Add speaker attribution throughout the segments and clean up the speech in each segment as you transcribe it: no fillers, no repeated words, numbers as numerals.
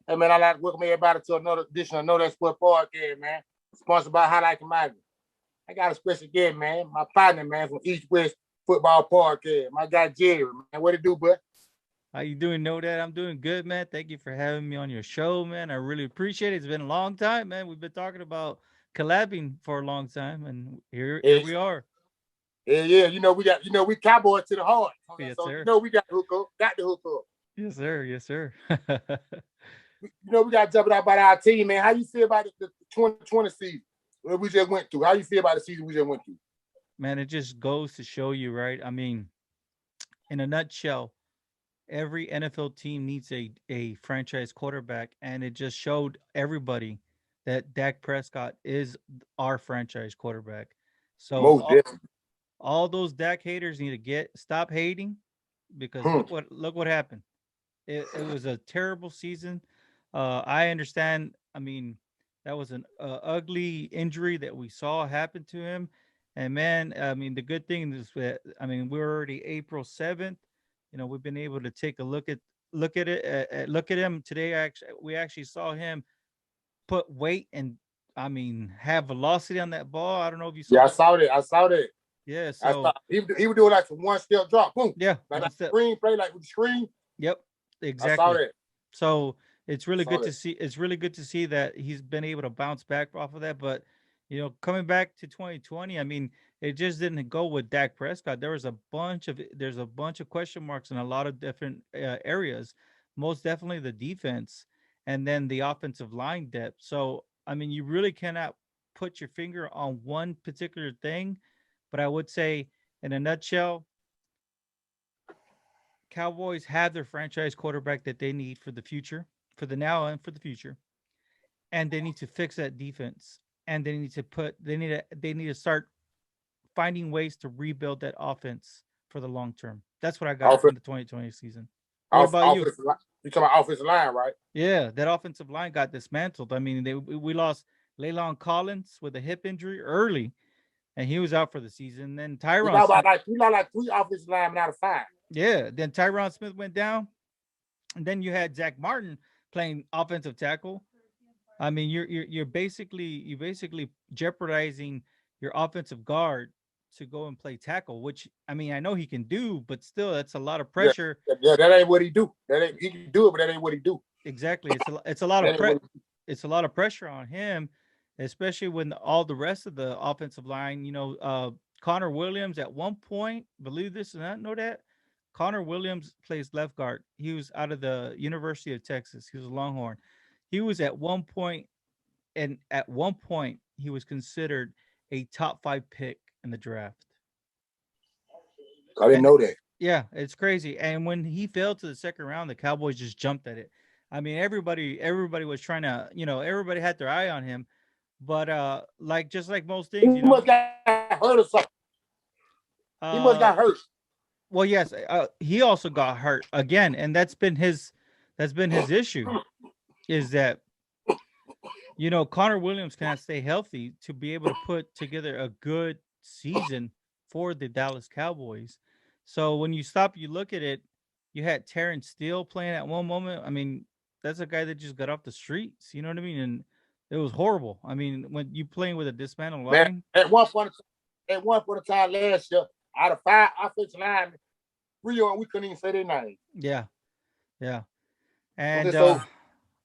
Speaker 1: Hey, man, I'd like to welcome everybody to another edition of Know That Sport Podcast, man. Sponsored by Highlight Commodity. I got a special guest, man. My partner, man, from East West Football Podcast. My guy, Jerry, man. What it do, bud?
Speaker 2: How you doing? Know that I'm doing good, man. Thank you for having me on your show, man. I really appreciate it. It's been a long time, man. We've been talking about collabing for a long time, and here
Speaker 1: Yeah,
Speaker 2: we are.
Speaker 1: yeah. We cowboys to the heart.
Speaker 2: Yes,
Speaker 1: So,
Speaker 2: sir.
Speaker 1: we got to hook up. Got to hook up.
Speaker 2: Yes, sir. Yes, sir.
Speaker 1: We got to jump it out about our team, man. How you feel about the 2020 season that we just went through? How you feel about the season we just went through?
Speaker 2: Man, it just goes to show you, right? I mean, in a nutshell, every NFL team needs a franchise quarterback, and it just showed everybody that Dak Prescott is our franchise quarterback. So
Speaker 1: Most definitely.
Speaker 2: all those Dak haters need to stop hating because
Speaker 1: Hmm.
Speaker 2: look what happened. It was a terrible season. I understand. I mean, that was an ugly injury that we saw happen to him. And man, I mean, the good thing is that I mean we're already April 7th. You know, we've been able to take a look at it look at him today. Actually, we actually saw him put weight and I mean have velocity on that ball. I don't know if you saw
Speaker 1: Yeah, I
Speaker 2: that.
Speaker 1: saw that. I saw that.
Speaker 2: Yeah.
Speaker 1: I saw
Speaker 2: So
Speaker 1: he would do it like from one step drop, boom,
Speaker 2: yeah,
Speaker 1: like
Speaker 2: one step.
Speaker 1: screen play, like with the screen.
Speaker 2: Yep,
Speaker 1: I saw
Speaker 2: exactly.
Speaker 1: that.
Speaker 2: So it's
Speaker 1: I
Speaker 2: really
Speaker 1: saw
Speaker 2: good
Speaker 1: that.
Speaker 2: to see. It's really good to see that he's been able to bounce back off of that. But coming back to 2020, I mean, it just didn't go with Dak Prescott. There's a bunch of question marks in a lot of different areas. Most definitely the defense, and then the offensive line depth. So I mean, you really cannot put your finger on one particular thing. But I would say, in a nutshell, Cowboys have their franchise quarterback that they need for the future, for the now and for the future, and they need to fix that defense. And they need to start finding ways to rebuild that offense for the long term. That's what I got from
Speaker 1: Offense,
Speaker 2: the 2020 season. What about you?
Speaker 1: offensive line. You talking about offensive line, right?
Speaker 2: Yeah, that offensive line got dismantled. I mean, we lost Leylon Collins with a hip injury early, and he was out for the season. Then Tyron Smith,
Speaker 1: We lost like three offensive linemen out of five.
Speaker 2: yeah, then Tyron Smith went down, and then you had Zach Martin playing offensive tackle. I mean, you basically jeopardizing your offensive guard to go and play tackle, which I mean I know he can do, but still that's a lot of
Speaker 1: Yeah,
Speaker 2: pressure.
Speaker 1: yeah, that ain't what he do. That ain't he can do it, but that ain't what he do.
Speaker 2: Exactly, it's a lot of
Speaker 1: That ain't what he do.
Speaker 2: it's a lot of pressure on him, especially when all the rest of the offensive line. Connor Williams at one point, believe this and not know that. Connor Williams plays left guard. He was out of the University of Texas. He was a Longhorn. He was at one point he was considered a top 5 pick in the draft.
Speaker 1: I didn't
Speaker 2: And
Speaker 1: know that.
Speaker 2: yeah, it's crazy. And when he fell to the second round, the Cowboys just jumped at it. I mean, everybody was trying to, everybody had their eye on him. But like just like most
Speaker 1: He
Speaker 2: things,
Speaker 1: must got hurt or something. He must got hurt.
Speaker 2: uh well, yes, he also got hurt again, and that's been his issue is that Connor Williams cannot stay healthy to be able to put together a good season for the Dallas Cowboys. So when you look at it, you had Terrence Steele playing at one moment. I mean, that's a guy that just got off the streets. You know what I mean? And it was horrible. I mean, when you playing with a dismantled
Speaker 1: Man,
Speaker 2: line,
Speaker 1: at one point in time last year, out of five offensive linemen, three of them we couldn't even say their name.
Speaker 2: yeah, yeah, and
Speaker 1: Okay, so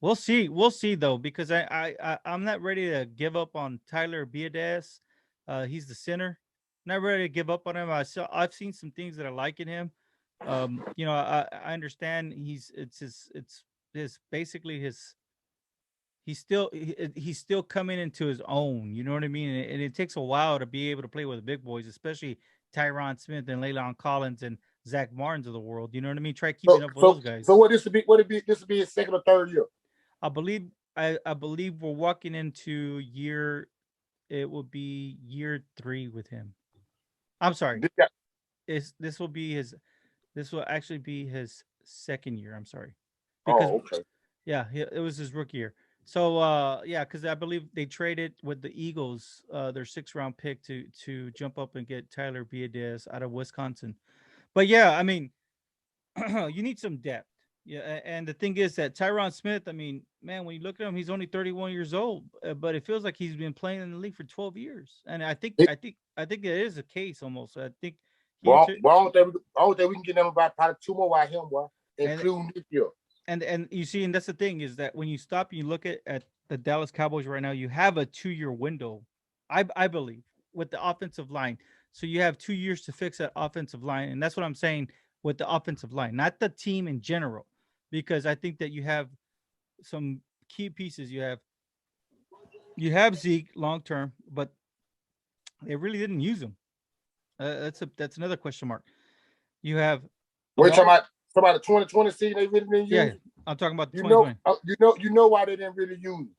Speaker 2: we'll see though, because I'm not ready to give up on Tyler Biadasz. He's the center. Not ready to give up on him. I've seen some things that I like in him. I understand it's his basically his he's still coming into his own. You know what I mean? And it takes a while to be able to play with the big boys, especially Tyron Smith and Leylon Collins and Zach Martins of the world. You know what I mean? Try keeping
Speaker 1: so
Speaker 2: up with
Speaker 1: so
Speaker 2: those
Speaker 1: so
Speaker 2: guys.
Speaker 1: what this would be? What it be? This would be his second or third year.
Speaker 2: I believe I believe we're walking into year it will be year 3 with him. I'm sorry.
Speaker 1: This guy,
Speaker 2: This will actually be his second year. I'm sorry. Because
Speaker 1: oh, okay.
Speaker 2: yeah, it was his rookie year. So yeah, cuz I believe they traded with the Eagles their 6th round pick to jump up and get Tyler Biadasz out of Wisconsin. But yeah, I mean, you need some depth. Yeah, and the thing is that Tyron Smith, I mean, man, when you look at him, he's only 31 years old, but it feels like he's been playing in the league for 12 years. And I think it is a case almost. I think he
Speaker 1: But
Speaker 2: entered,
Speaker 1: I don't think we can get them about probably 2 more by him, boy,
Speaker 2: and
Speaker 1: including this year.
Speaker 2: and you see, and that's the thing is that when you stop and you look at the Dallas Cowboys right now, you have a 2-year window, I believe, with the offensive line. So you have 2 years to fix that offensive line, and that's what I'm saying with the offensive line, not the team in general, because I think that you have some key pieces. You have Zeke long term, but they really didn't use him. That's another question mark. You have
Speaker 1: We're talking
Speaker 2: Amari.
Speaker 1: about the 2020 season. They really didn't
Speaker 2: Yeah,
Speaker 1: use it.
Speaker 2: I'm talking about the
Speaker 1: You
Speaker 2: 2020.
Speaker 1: know, you know why they didn't really use it.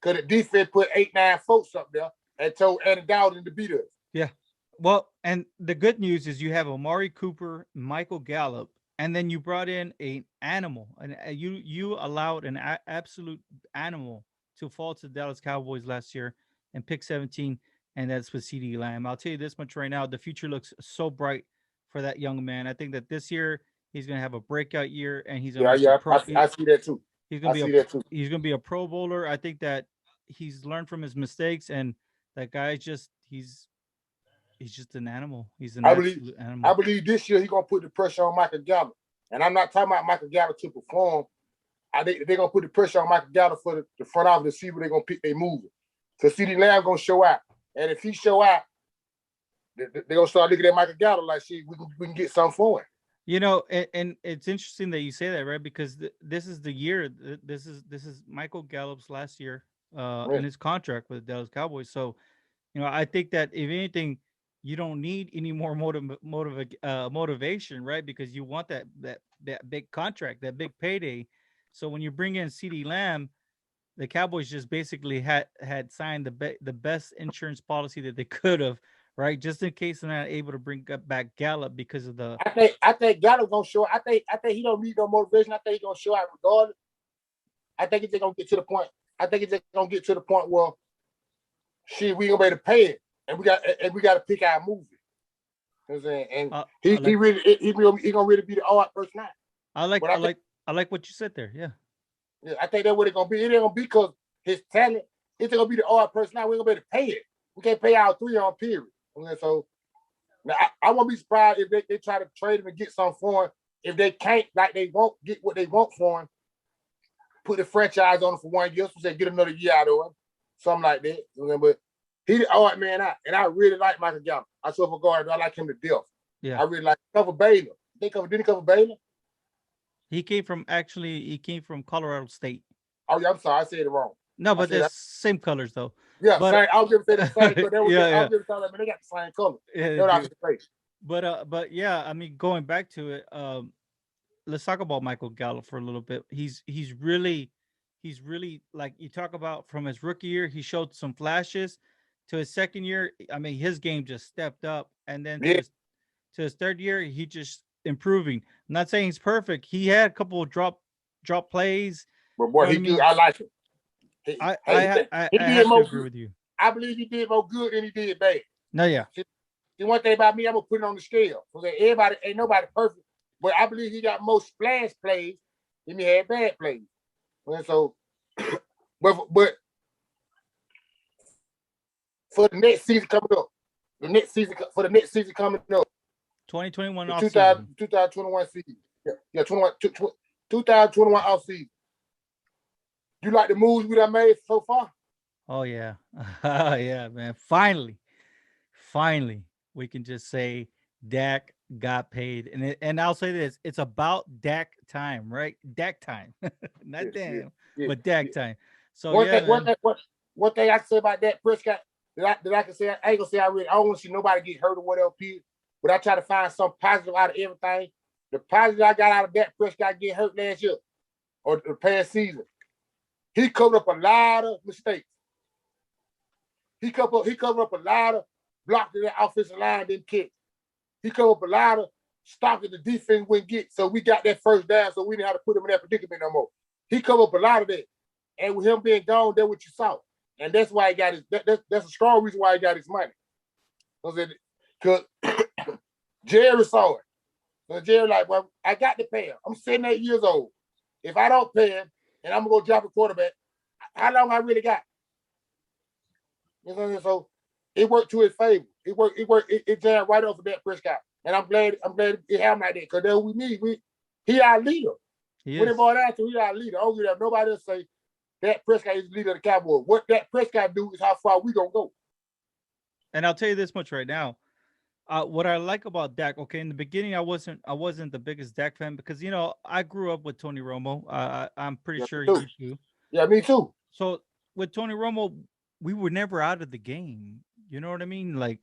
Speaker 1: Because the defense put 8-9 folks up there and told Andy Dowden to beat us.
Speaker 2: Yeah. Well, and the good news is you have Amari Cooper, Michael Gallup, and then you brought in an animal, and you allowed an absolute animal to fall to the Dallas Cowboys last year and pick 17, and that's with CD Lamb. I'll tell you this much right now: the future looks so bright for that young man. I think that this year he's going to have a breakout year, and he's going to make a pro.
Speaker 1: I see that too.
Speaker 2: He's going
Speaker 1: I
Speaker 2: to
Speaker 1: see
Speaker 2: be
Speaker 1: that too.
Speaker 2: he's going to be a Pro Bowler. I think that he's learned from his mistakes, and that guy's just he's just an animal. He's an absolute animal.
Speaker 1: I believe this year he's gonna put the pressure on Michael Gallup. And I'm not talking about Michael Gallup to perform. I think they're gonna put the pressure on Michael Gallup for the front office to see where they're gonna pick their moving. Because CD Lamb gonna show out. And if he show out, they're gonna start looking at Michael Gallup like, see, we can get something for him.
Speaker 2: You know, and it's interesting that you say that, right? Because this is the year. This is Michael Gallup's last year in his contract with the Dallas Cowboys. So, I think that if anything, you don't need any more motivation, right? Because you want that big contract, that big payday. So when you bring in CD Lamb, the Cowboys just basically had signed the best insurance policy that they could have, right? Just in case they're not able to bring back Gallup because of the.
Speaker 1: I think Gallup gonna show. I think he don't need no motivation. I think he's gonna show out regardless. I think he's gonna get to the point. I think he's gonna get to the point where, shit, we gonna be able to pay it, and we got to pick our movie. You know what I'm saying? And he gonna really be the odd person out.
Speaker 2: I like what you said there. Yeah.
Speaker 1: Yeah, I think that's what it's gonna be. It ain't gonna be because his talent. It's gonna be the odd person out. We ain't gonna be able to pay it. We can't pay our 3 on period. So now I won't be surprised if they try to trade him and get something for him. If they can't, like they won't get what they want for him, put the franchise on him for 1 year, so say get another year out of him, something like that. But he the odd man out, and I really like Michael Gallup. I swear for God, I like him to death.
Speaker 2: Yeah,
Speaker 1: I really like cover Baylor. Didn't he cover Baylor?
Speaker 2: He came from Colorado State.
Speaker 1: Oh yeah, I'm sorry, I said it wrong.
Speaker 2: No, but they're same colors though.
Speaker 1: Yeah, but I was gonna say the same, but they got the same color.
Speaker 2: Yeah, but yeah, I mean, going back to it, let's talk about Michael Gallup for a little bit. He's really like you talk about from his rookie year, he showed some flashes. To his second year, I mean, his game just stepped up, and then to his third year, he just improving. I'm not saying he's perfect. He had a couple of drop plays.
Speaker 1: But boy, I like him.
Speaker 2: I have to agree with you.
Speaker 1: I believe he did more good than he did bad.
Speaker 2: No, yeah.
Speaker 1: See, one thing about me, I'm gonna put it on the scale. Because ain't nobody perfect, but I believe he got more splash plays than he had bad plays. And so, but for the next season coming up, the next season coming up,
Speaker 2: 2021
Speaker 1: offseason. 2021 season. Yeah, 2021 offseason. You like the moves we done made so far?
Speaker 2: Oh yeah. Yeah, man. Finally, we can just say Dak got paid. And I'll say this, it's about Dak time, right? Dak time. Not but Dak time. So one
Speaker 1: thing I can say about Dak Prescott that I can say, I ain't gonna say I don't want to see nobody get hurt or whatever, but I try to find some positive out of everything. The positive I got out of Dak Prescott getting hurt last year or the past season, he covered up a lot of mistakes. He covered up a lot of blocks that the offensive line didn't catch. He covered up a lot of stock that the defense wouldn't get. So we got that first down, so we didn't have to put him in that predicament no more. He covered up a lot of that. And with him being gone, that's what you saw. And that's why he got his that's a strong reason why he got his money. Because Jerry saw it. So Jerry like, well, I got to pay him. I'm 78 years old. if I don't pay him and I'm gonna go drop a quarterback, how long I really got? You know what I mean? So it worked to his favor. It jammed right off of Dak Prescott. And I'm glad it happened like that because that's what we need. He our leader. When it boiled down to, he our leader. I don't give that nobody else say Dak Prescott is the leader of the Cowboys. What Dak Prescott do is how far we gonna go.
Speaker 2: And I'll tell you this much right now. What I like about Dak, okay, in the beginning, I wasn't the biggest Dak fan because I grew up with Tony Romo. I'm pretty sure you too.
Speaker 1: Yeah, me too.
Speaker 2: So with Tony Romo, we were never out of the game. You know what I mean? Like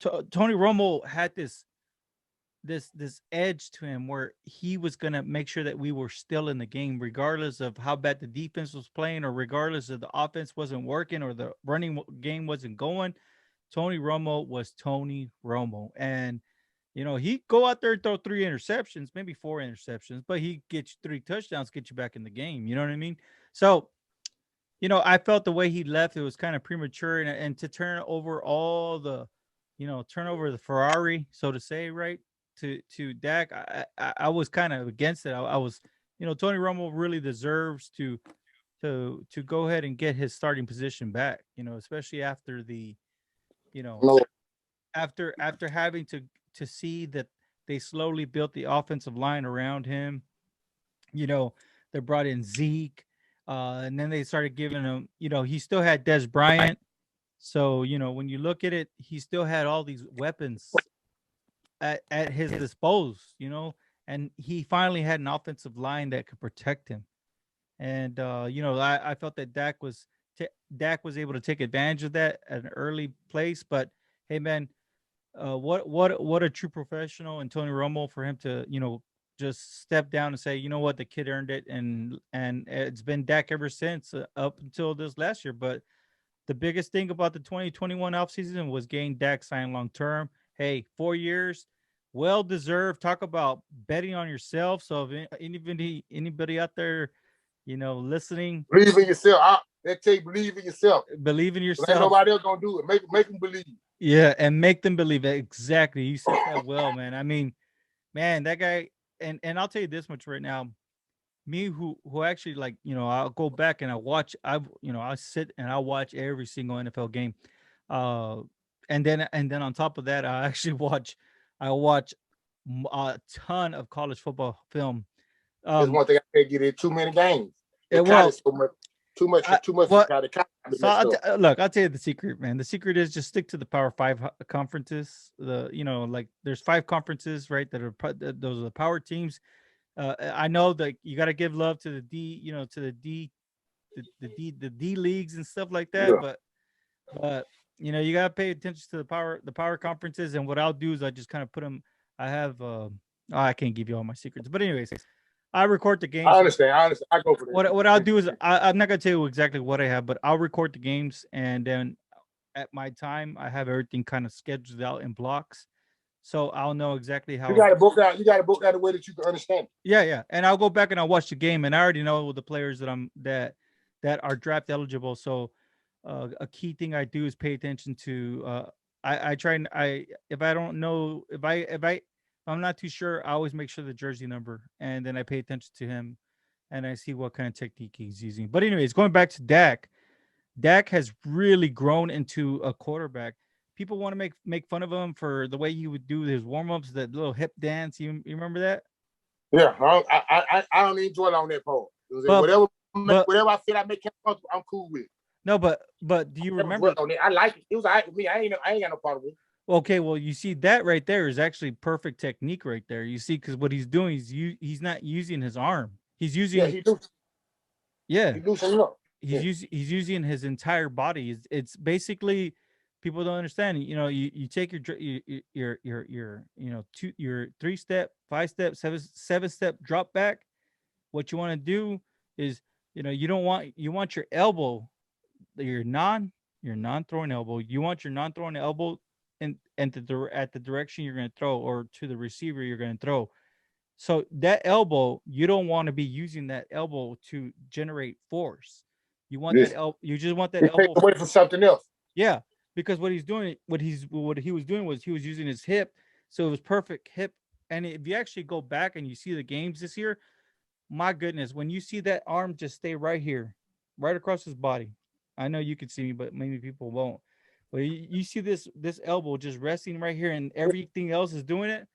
Speaker 2: Tony Romo had this edge to him where he was gonna make sure that we were still in the game, regardless of how bad the defense was playing, or regardless of the offense wasn't working or the running game wasn't going. Tony Romo was Tony Romo. And, he'd go out there and throw 3 interceptions, maybe 4 interceptions, but he gets 3 touchdowns, get you back in the game. You know what I mean? So, I felt the way he left, it was kind of premature. And to turn over all the, turn over the Ferrari, so to say, right, to Dak, I was kind of against it. I was, Tony Romo really deserves to go ahead and get his starting position back, especially after the, after having to see that they slowly built the offensive line around him. They brought in Zeke, and then they started giving him, he still had Des Bryant. So, when you look at it, he still had all these weapons at his disposal, and he finally had an offensive line that could protect him. And I felt that Dak was able to take advantage of that at an early place. But hey, man, what a true professional and Tony Romo for him to just step down and say, you know what, the kid earned it, and it's been Dak ever since, up until this last year. But the biggest thing about the 2021 offseason was getting Dak signed long term. Hey, 4 years, well deserved. Talk about betting on yourself. So if anybody out there, listening,
Speaker 1: believe in yourself. That take believe in yourself.
Speaker 2: Believe in yourself.
Speaker 1: Ain't nobody else gonna do it. Make them believe.
Speaker 2: Yeah, and make them believe it. Exactly. You said that well, man. I mean, man, that guy, and I'll tell you this much right now. Me who actually, like, I'll go back and I sit and I watch every single NFL game. And then on top of that, I watch a ton of college football film.
Speaker 1: There's one thing I can't get in too many games. Too much.
Speaker 2: Look, I'll tell you the secret, man. The secret is just stick to the Power 5 conferences. There's 5 conferences, right? Those are the power teams. I know that you got to give love to the D leagues and stuff like that, yeah. But you got to pay attention to the power conferences. And what I'll do is I just kind of put them. I have I can't give you all my secrets, but anyways, I record the games.
Speaker 1: I understand. I go for that.
Speaker 2: What I'll do is I'm not gonna tell you exactly what I have, but I'll record the games, and then at my time I have everything kind of scheduled out in blocks, so I'll know exactly how.
Speaker 1: You got to book out. You got to book out the way that you can understand.
Speaker 2: Yeah, and I'll go back and I'll watch the game, and I already know the players that are draft eligible. So a key thing I do is pay attention to. I try and if I don't know if I'm not too sure, I always make sure the jersey number, and then I pay attention to him, and I see what kind of technique he's using. But anyways, going back to Dak, Dak has really grown into a quarterback. People want to make fun of him for the way he would do his warm-ups, that little hip dance. You remember that?
Speaker 1: Yeah, I don't enjoy it on that part. Whatever I feel I make him comfortable, I'm cool with.
Speaker 2: No, but do you remember?
Speaker 1: I like it. It was all right with me. I ain't got no problem with it.
Speaker 2: Okay, well, you see that right there is actually perfect technique right there. You see, because what he's doing is he's not using his arm. He's using he's loosening up. He's using his entire body. It's basically, people don't understand. You take your 3-step, 5-step, 7-step drop back. What you want to do is, you want your elbow, your non-throwing elbow. You want your non-throwing elbow and at the direction you're going to throw, or to the receiver you're going to throw. So that elbow, you don't want to be using that elbow to generate force. You want that elbow. You just want that elbow
Speaker 1: away from something else.
Speaker 2: Yeah, because what he was doing was he was using his hip, so it was perfect hip. And if you actually go back and you see the games this year, my goodness, when you see that arm just stay right here, right across his body. I know you can see me, but maybe people won't. But you see this elbow just resting right here, and everything else is doing it.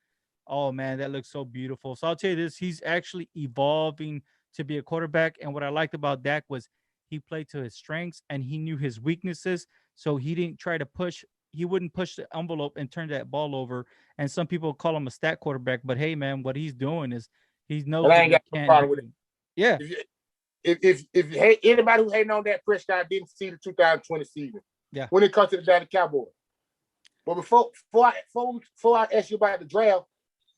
Speaker 2: Oh man, that looks so beautiful. So I'll tell you this: he's actually evolving to be a quarterback. And what I liked about Dak was he played to his strengths and he knew his weaknesses. So he didn't try to push. He wouldn't push the envelope and turn that ball over. And some people call him a stat quarterback, but hey, man, what he's doing is he
Speaker 1: And
Speaker 2: knows
Speaker 1: I
Speaker 2: what
Speaker 1: ain't
Speaker 2: he
Speaker 1: got no
Speaker 2: can't
Speaker 1: problem with
Speaker 2: do. Yeah,
Speaker 1: it. If you hate anybody who hating on that Prescott didn't see the 2020 season.
Speaker 2: yeah.
Speaker 1: When it comes to the Dallas Cowboys. But before I ask you about the draft,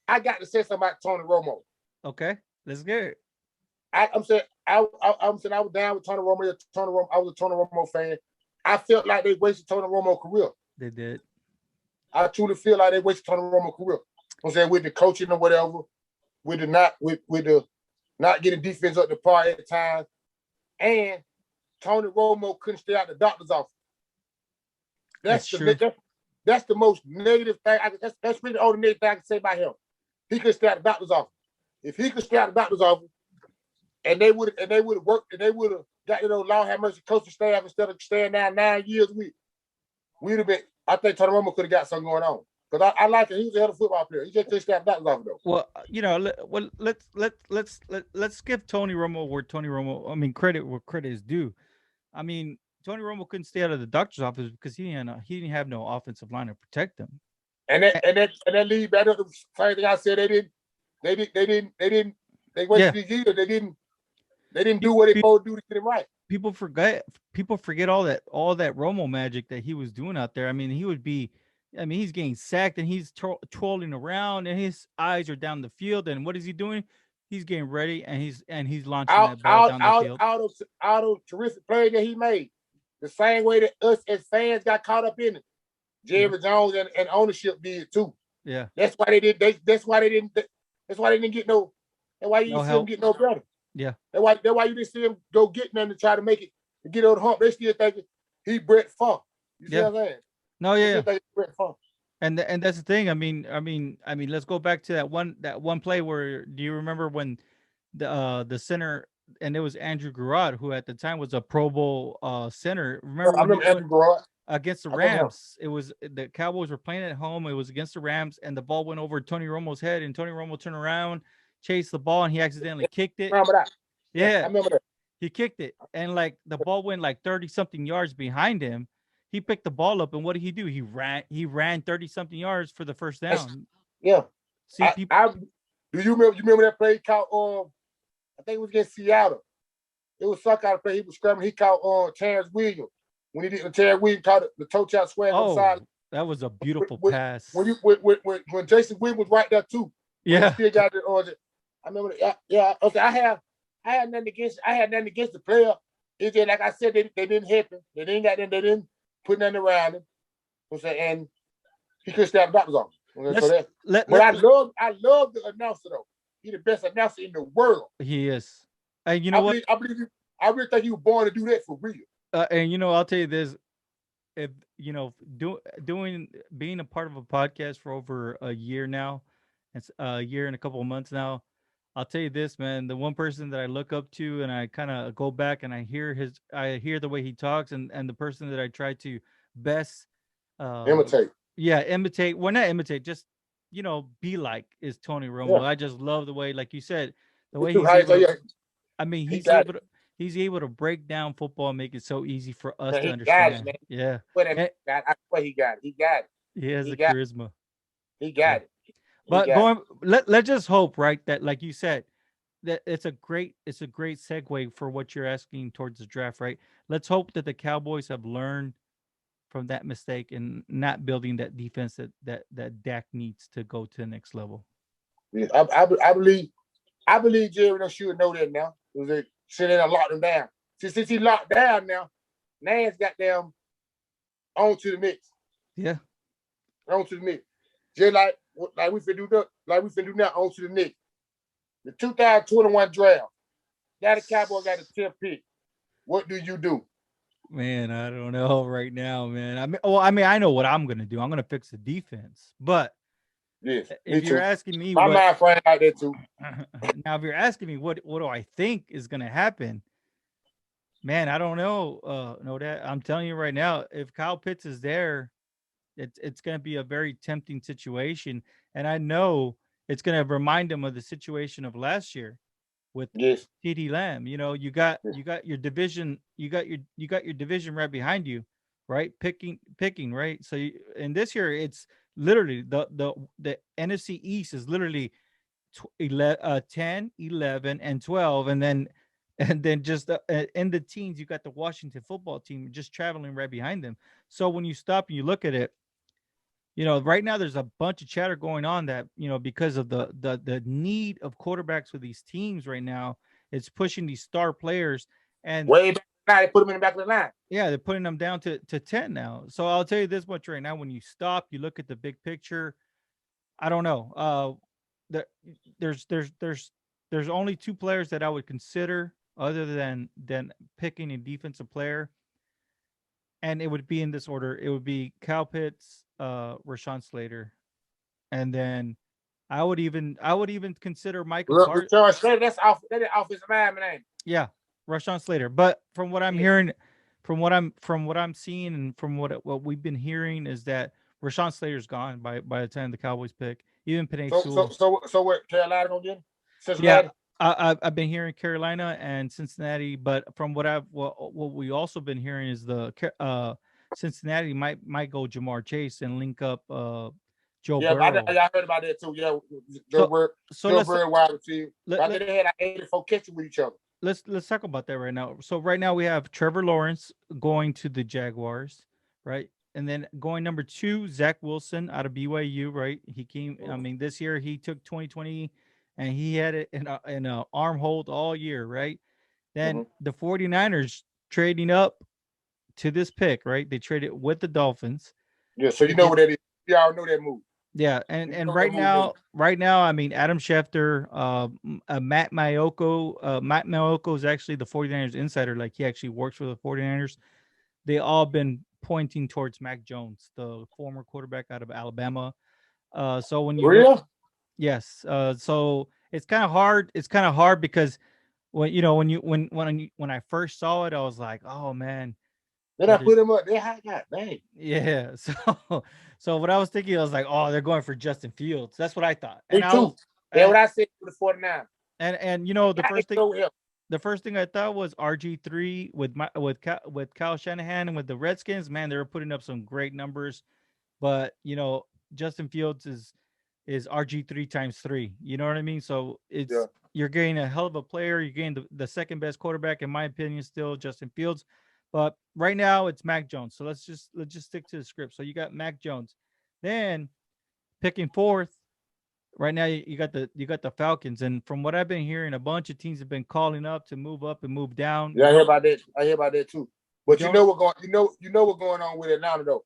Speaker 1: I got to say something about Tony Romo.
Speaker 2: Okay, let's get it.
Speaker 1: I'm saying I was down with Tony Romo. I was a Tony Romo fan. I felt like they wasted Tony Romo's career.
Speaker 2: They did.
Speaker 1: I truly feel like they wasted Tony Romo's career. I'm saying with the coaching or whatever, with the not getting defense up the par at times, and Tony Romo couldn't stay out the doctor's office. That's the most negative thing. That's really the only negative thing I can say about him. He could stay out the doctor's office. If he could stay out the doctor's office, and they would have worked, and they would have got Lord have mercy coaching staff instead of staying down 9 years, we'd have been. I think Tony Romo could have got something going on. Because I like him. He was a hell of a football player. He just couldn't stay out the doctor's office though.
Speaker 2: Well, let's give Tony Romo where Tony Romo. I mean, credit where credit is due. I mean, Tony Romo couldn't stay out of the doctor's office because he didn't have no offensive line to protect him.
Speaker 1: And that lead back up the same thing I said. They went to the year. They didn't do what they supposed to do to get it right.
Speaker 2: People forget all that Romo magic that he was doing out there. I mean, he's getting sacked and he's trolling around and his eyes are down the field. And what is he doing? He's getting ready and he's launching that ball down the field.
Speaker 1: All those terrific plays that he made, the same way that us as fans got caught up in it. Jerry Jones and ownership did too.
Speaker 2: Yeah,
Speaker 1: that's why they did. That's why they didn't get no. That's why you didn't see them get no better.
Speaker 2: Yeah,
Speaker 1: that's why you didn't see him go get nothing to try to make it to get over the hump. They still thinking he Brett Favre. You see what I'm saying?
Speaker 2: No, yeah. And that's the thing. I mean, let's go back to that one play where do you remember when the center, and it was Andrew Garrard, who at the time was a Pro Bowl center. Remember?
Speaker 1: I remember Andrew Garrard
Speaker 2: against the Rams. It was the Cowboys were playing at home. It was against the Rams, and the ball went over Tony Romo's head, and Tony Romo turned around, chased the ball, and he accidentally kicked it.
Speaker 1: Remember that?
Speaker 2: Yeah,
Speaker 1: I remember that.
Speaker 2: He kicked it, and like the ball went like 30-something yards behind him. He picked the ball up, and what did he do? He ran 30-something yards for the first down.
Speaker 1: Yeah.
Speaker 2: See,
Speaker 1: do you remember that play he caught? I think it was against Seattle. It was some kind of play. He was scrambling. He caught Terrence Williams. When he did, Terrence Williams caught the toe shot swag on the side.
Speaker 2: That was a beautiful pass.
Speaker 1: When Jason Williams was right there too.
Speaker 2: Yeah.
Speaker 1: Still got it on it. I remember. Yeah. Okay. I had nothing against the player. It's just like I said, they didn't help him. They didn't put nothing around him. And he couldn't stay out the doctor's office. But I love the announcer though. He's the best announcer in the world.
Speaker 2: He is. And you know what?
Speaker 1: I really think he was born to do that for real.
Speaker 2: And I'll tell you this: if being a part of a podcast for over a year now, it's a year and a couple of months now. I'll tell you this, man. The one person that I look up to, and I kind of go back and I hear the way he talks, and the person that I try to best
Speaker 1: imitate.
Speaker 2: Yeah, imitate. Well, not imitate, just be like is Tony Romo. Yeah. I just love the way, like you said, the way he's able to break down football and make it so easy for us to understand.
Speaker 1: Got it,
Speaker 2: yeah,
Speaker 1: I swear he got it. He got it.
Speaker 2: He has the charisma.
Speaker 1: He got it.
Speaker 2: But let's just hope, right, that like you said, that it's a great segue for what you're asking towards the draft, right? Let's hope that the Cowboys have learned from that mistake and not building that defense that Dak needs to go to the next level.
Speaker 1: Yeah, I believe Jerry should know that now. Because they sit in and lock them down. Since he locked down now he's got them on to the mix.
Speaker 2: Yeah.
Speaker 1: On to the mix. Just like we finna do now, on to the next. The 2021 draft. Now the Cowboys got the 10th pick. What do you do?
Speaker 2: Man, I don't know right now, man. I mean, I know what I'm gonna do. I'm gonna fix the defense, but
Speaker 1: Yes, me
Speaker 2: If you're
Speaker 1: too.
Speaker 2: asking me
Speaker 1: My
Speaker 2: what
Speaker 1: mind frame like that too.
Speaker 2: now, if you're asking me what do I think is going to happen, man, I don't know. Know that I'm telling you right now, if Kyle Pitts is there, it's going to be a very tempting situation, and I know it's going to remind him of the situation of last year with
Speaker 1: Yes.
Speaker 2: TD Lamb. You know,
Speaker 1: Yes.
Speaker 2: you got your division, you got your division right behind you, right? Picking right. So and this year it's literally the NFC East is literally 10, 11, and 12, and then just in the teens you got the Washington football team just traveling right behind them. So when you stop and you look at it, you know, right now there's a bunch of chatter going on that, you know, because of the need of quarterbacks with these teams right now, it's pushing these star players. And
Speaker 1: Way back now, they put them in the back of the line.
Speaker 2: yeah, they're putting them down to 10 now. So I'll tell you this much right now: when you stop, you look at the big picture. I don't know. There, there's only two players that I would consider other than picking a defensive player, and it would be in this order. It would be Kyle Pitts, Rashawn Slater, and then I would even consider Micah
Speaker 1: Look,
Speaker 2: Parsons.
Speaker 1: Rashawn Slater, that's offensive lineman name.
Speaker 2: Yeah, Rashawn Slater. But from what I'm
Speaker 1: Yeah.
Speaker 2: hearing, from what I'm seeing, and from what we've been hearing is that Rashawn Slater's gone by the time the Cowboys pick. Even Penei Sewell.
Speaker 1: So what? Carolina gonna get him?
Speaker 2: Yeah,
Speaker 1: Cincinnati.
Speaker 2: I've been hearing Carolina and Cincinnati, but from what we also been hearing is Cincinnati might go Jamar Chase and link up Joe
Speaker 1: Yeah,
Speaker 2: Burrow.
Speaker 1: I heard about that too. Yeah,
Speaker 2: So so
Speaker 1: Joe
Speaker 2: let's
Speaker 1: Burrow wide receiver.
Speaker 2: let,
Speaker 1: I
Speaker 2: let,
Speaker 1: think they had like 84 catches with each other.
Speaker 2: let's talk about that right now. So right now we have Trevor Lawrence going to the Jaguars, right? And then going number 2, Zach Wilson out of BYU, right? He came. I mean, this year he took 2020, and he had it in a arm hold all year, right? Then
Speaker 1: Mm-hmm.
Speaker 2: the 49ers trading up to this pick, right? They traded with the Dolphins.
Speaker 1: Yeah, so
Speaker 2: They
Speaker 1: you know
Speaker 2: get
Speaker 1: what that is. You all know that move.
Speaker 2: Yeah,
Speaker 1: You
Speaker 2: and
Speaker 1: know what that move is.
Speaker 2: right now, I mean, Adam Schefter, Matt Mayoko is actually the 49ers insider. Like, he actually works for the 49ers. They all been pointing towards Mac Jones, the former quarterback out of Alabama. So when you look,
Speaker 1: Real?
Speaker 2: yes, so it's kind of hard. It's kind of hard because when I first saw it, I was like, oh man,
Speaker 1: Then I
Speaker 2: are they?
Speaker 1: put him up. They high got dang.
Speaker 2: Yeah. So what I was thinking, I was like, oh, they're going for Justin Fields. That's what I thought.
Speaker 1: Me
Speaker 2: And I was
Speaker 1: too. That's what I said to the 49.
Speaker 2: and you know
Speaker 1: Got to go with him.
Speaker 2: the first thing I thought was RG3 with Kyle Shanahan and with the Redskins. Man, they were putting up some great numbers, but you know, Justin Fields is RG3 times 3. You know what I mean? So
Speaker 1: Yeah.
Speaker 2: you're getting a hell of a player. You're getting the second best quarterback, in my opinion, still Justin Fields. But right now it's Mac Jones. So let's just stick to the script. So you got Mac Jones. Then picking fourth, right now you got the Falcons. And from what I've been hearing, a bunch of teams have been calling up to move up and move down.
Speaker 1: Yeah, I hear about that. I hear about that too.
Speaker 2: You
Speaker 1: But
Speaker 2: don't
Speaker 1: you know what's going on with Atlanta though.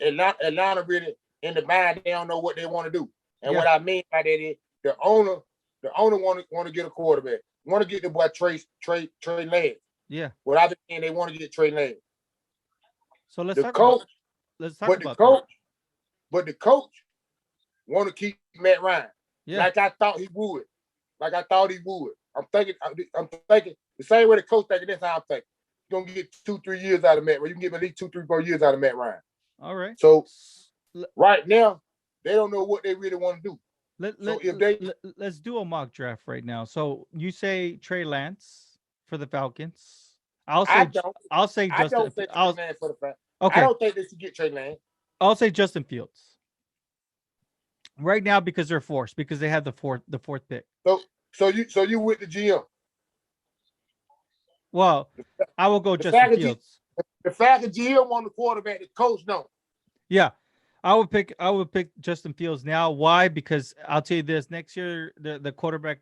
Speaker 1: Atlanta really in the mind, they don't know what they want to do. And what
Speaker 2: Yeah.
Speaker 1: I mean by that is the owner want to get a quarterback. Want to get the boy Trey Lance.
Speaker 2: Yeah.
Speaker 1: What I've been saying, they want to get Trey Lance.
Speaker 2: So let's
Speaker 1: The
Speaker 2: talk about
Speaker 1: coach,
Speaker 2: let's talk
Speaker 1: but the
Speaker 2: about that.
Speaker 1: coach want to keep Matt Ryan.
Speaker 2: Yeah.
Speaker 1: Like I thought he would. I'm thinking the same way the coach thinking. That's how I'm thinking. You're gonna get 2-3 years out of Matt Ryan. You can get at least 2, 3, 4 years out of Matt Ryan.
Speaker 2: All right.
Speaker 1: So
Speaker 2: L-
Speaker 1: right now, they don't know what they really want to do.
Speaker 2: Let,
Speaker 1: So
Speaker 2: let,
Speaker 1: if they
Speaker 2: let's do a mock draft right now. So you say Trey Lance for the Falcons. I'll
Speaker 1: I
Speaker 2: say
Speaker 1: don't
Speaker 2: I'll say
Speaker 1: I
Speaker 2: Justin.
Speaker 1: don't say Trey
Speaker 2: I'll
Speaker 1: Lance for the fact. I
Speaker 2: Okay.
Speaker 1: don't think they should get Trey Lance.
Speaker 2: I'll say Justin Fields right now because they're forced because they have the fourth pick.
Speaker 1: So you with the GM.
Speaker 2: Well, I will go
Speaker 1: The
Speaker 2: Justin
Speaker 1: fact
Speaker 2: Fields.
Speaker 1: the fact that GM on the quarterback, the coach don't.
Speaker 2: Yeah, I would pick Justin Fields now. Why? Because I'll tell you this: next year the quarterback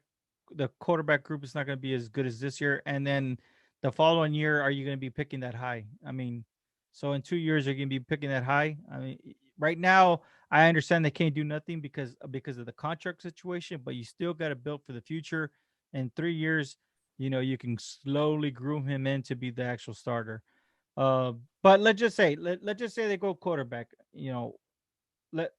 Speaker 2: group is not going to be as good as this year, and then the following year, are you going to be picking that high? I mean, so in 2 years you're going to be picking that high. I mean, right now I understand they can't do nothing because of the contract situation, but you still got to build for the future. In 3 years, you can slowly groom him in to be the actual starter. Uh, but let's just say they go quarterback. Let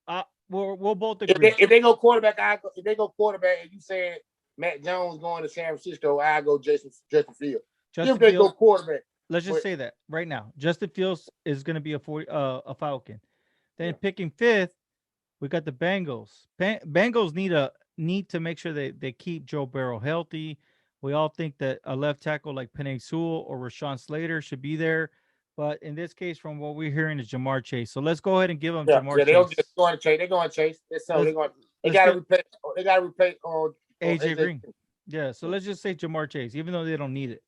Speaker 2: we'll both agree.
Speaker 1: If they go quarterback, if they go quarterback, and you said Matt Jones going to San Francisco, I go Justin Fields. If they go quarterback,
Speaker 2: let's just say that right now, Justin Fields is going to be a Falcon. Then picking fifth, we got the Bengals. Bengals need to make sure they keep Joe Burrow healthy. We all think that a left tackle like Penei Sewell or Rashawn Slater should be there. But in this case, from what we're hearing, is Jamar Chase. So let's go ahead and give them Jamar Chase.
Speaker 1: They don't just going to Chase. They're going to Chase. They got to replace. They got to replace
Speaker 2: AJ Green. Yeah. So let's just say Jamar Chase, even though they don't need it,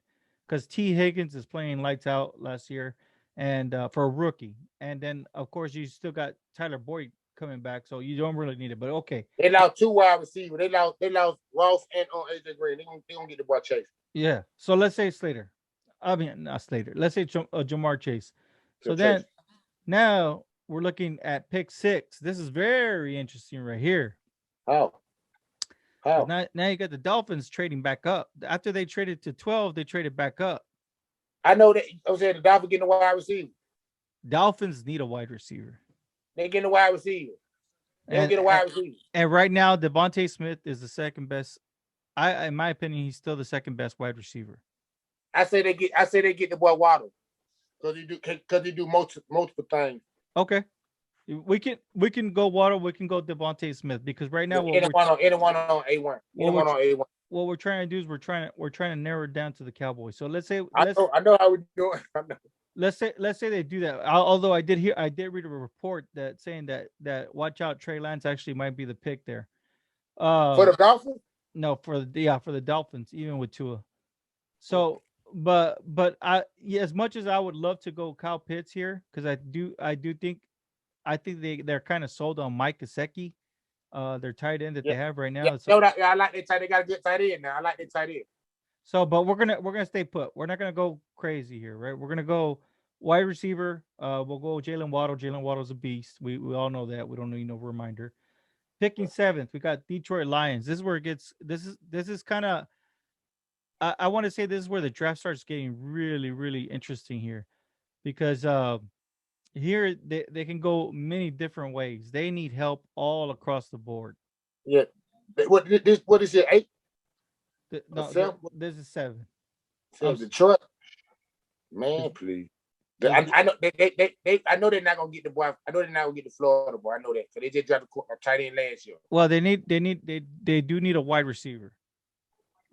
Speaker 2: because T. Higgins is playing lights out last year, and for a rookie. And then of course you still got Tyler Boyd coming back, so you don't really need it. But okay.
Speaker 1: They lost 2 wide receivers. They lost Ross and AJ Green. They gonna get the boy Chase.
Speaker 2: Yeah. So let's say Slater. I mean, not Slater. Let's say Jamar Chase. So then, now we're looking at pick 6. This is very interesting right here.
Speaker 1: How?
Speaker 2: Now you got the Dolphins trading back up. After they traded to 12, they traded back up.
Speaker 1: I know that. I was saying the Dolphins getting a wide receiver.
Speaker 2: Dolphins need a wide receiver.
Speaker 1: They getting a wide receiver. They don't get a wide receiver.
Speaker 2: And right now, Devontae Smith is the second best. In my opinion, he's still the second best wide receiver.
Speaker 1: I say they get the boy Waddle because he do multiple things.
Speaker 2: Okay, we can go Waddle. We can go Devontae Smith because right now
Speaker 1: anyone on A1.
Speaker 2: What we're trying to do is we're trying to narrow it down to the Cowboys. So let's say
Speaker 1: I know how we do it.
Speaker 2: Let's say they do that. Although I did read a report that saying that watch out, Trey Lance actually might be the pick there.
Speaker 1: For the Dolphins?
Speaker 2: No, for the Dolphins, even with Tua. So, but as much as I would love to go Kyle Pitts here, because I think they're kind of sold on Mike Gesicki, their tight end that they have right now.
Speaker 1: I like their tight. They got a good tight end now. I like their tight end.
Speaker 2: So, but we're gonna stay put. We're not gonna go crazy here, right? We're gonna go wide receiver. We'll go Jalen Waddle. Jalen Waddle's a beast. We all know that. We don't need no reminder. Picking 7th, we got Detroit Lions. This is where it gets. This is kind of. I want to say this is where the draft starts getting really, really interesting here, because here they can go many different ways. They need help all across the board.
Speaker 1: Yeah. What is it? 8?
Speaker 2: This is 7.
Speaker 1: Detroit, man, please. I know I know they're not gonna get the boy. I know they're not gonna get the Florida boy. I know that because they just drafted a tight end last year.
Speaker 2: Well, they do need a wide receiver.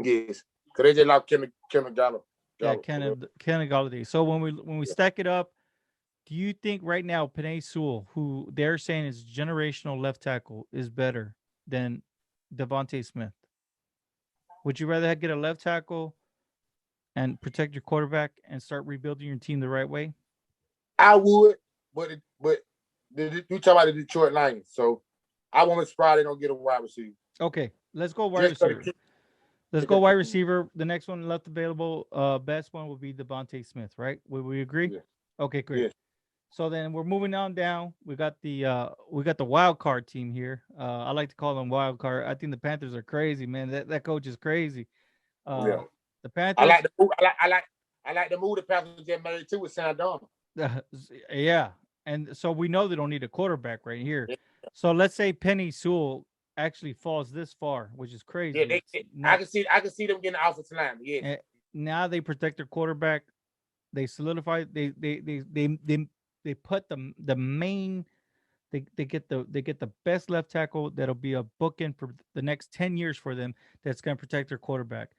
Speaker 1: Yes, because they just lost Kenny Galladay.
Speaker 2: Yeah, Kenny Galladay. So when we stack it up, do you think right now Penei Sewell, who they're saying is generational left tackle, is better than Devontae Smith? Would you rather get a left tackle and protect your quarterback and start rebuilding your team the right way?
Speaker 1: I would, but you talk about the Detroit Lions, so I won't be surprised they don't get a wide receiver.
Speaker 2: Okay, let's go wide receiver. Let's go wide receiver. The next one left available, best one will be Devontae Smith, right? Will we agree? Yeah. Okay, great. Yeah. So then we're moving on down. We got the wild card team here. I like to call them wild card. I think the Panthers are crazy, man. That coach is crazy. The Panthers.
Speaker 1: I like the move the Panthers just made too with Sam Darnold.
Speaker 2: Yeah, and so we know they don't need a quarterback right here. Yeah. So let's say Penei Sewell actually falls this far, which is crazy.
Speaker 1: Yeah, I can see them getting the offensive line. Yeah.
Speaker 2: Now they protect their quarterback. They solidify. They put the main. They get the best left tackle that'll be a bookend for the next 10 years for them. That's going to protect their quarterback.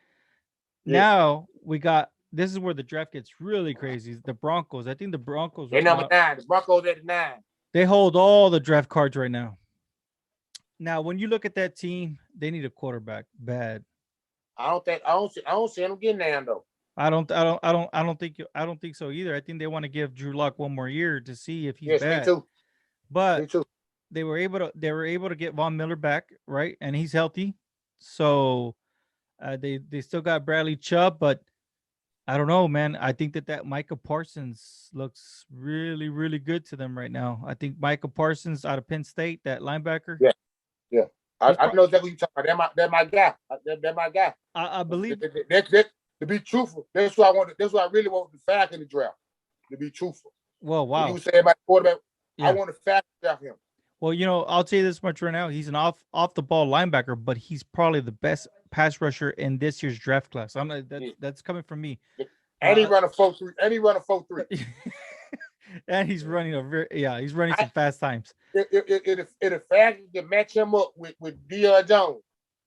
Speaker 2: Yeah. Now we got. This is where the draft gets really crazy. The Broncos. I think the Broncos.
Speaker 1: They're number 9. The Broncos at 9.
Speaker 2: They hold all the draft cards right now. Now, when you look at that team, they need a quarterback bad.
Speaker 1: I don't see them getting there though.
Speaker 2: I don't think so either. I think they want to give Drew Lock one more year to see if he's bad.
Speaker 1: Me too.
Speaker 2: But me too. They were able to get Von Miller back, right? And he's healthy. So they still got Bradley Chubb, but I don't know, man. I think that Micah Parsons looks really, really good to them right now. I think Micah Parsons out of Penn State, that linebacker.
Speaker 1: Yeah. I know exactly what you're talking about. That's my guy. That's my guy.
Speaker 2: I believe.
Speaker 1: To be truthful, that's what I want. That's what I really want the Falcons to draft. To be truthful.
Speaker 2: Well, wow.
Speaker 1: You say about the quarterback. Yeah. I want the Falcons to draft him.
Speaker 2: Well, I'll tell you this much right now. He's an off the ball linebacker, but he's probably the best pass rusher in this year's draft class. I'm not,
Speaker 1: Yeah.
Speaker 2: that's coming from me.
Speaker 1: And he run a 4.3. And he run a 4.3.
Speaker 2: And he's running he's running some fast times.
Speaker 1: It a fact to match him up with Deion Jones.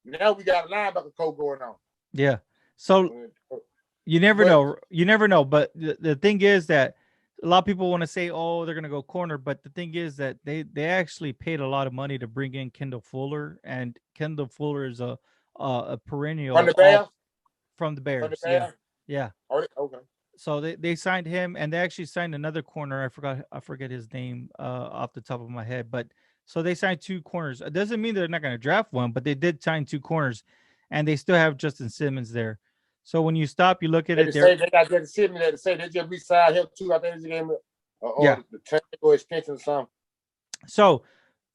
Speaker 1: Now we got a linebacker code going on.
Speaker 2: Yeah. So you never know. You never know. But the thing is that a lot of people want to say, "Oh, they're gonna go corner," but the thing is that they actually paid a lot of money to bring in Kendall Fuller, and Kendall Fuller is a perennial
Speaker 1: from the Bears.
Speaker 2: From the Bears.
Speaker 1: From the Bears.
Speaker 2: Yeah.
Speaker 1: Oh, okay.
Speaker 2: So they signed him, and they actually signed another corner. I forget his name off the top of my head, but so they signed two corners. It doesn't mean they're not going to draft one, but they did sign two corners, and they still have Justin Simmons there. So when you stop, you look at it.
Speaker 1: They got Justin Simmons there to say they just re-signed him too. I think they gave him the technical extension or something.
Speaker 2: So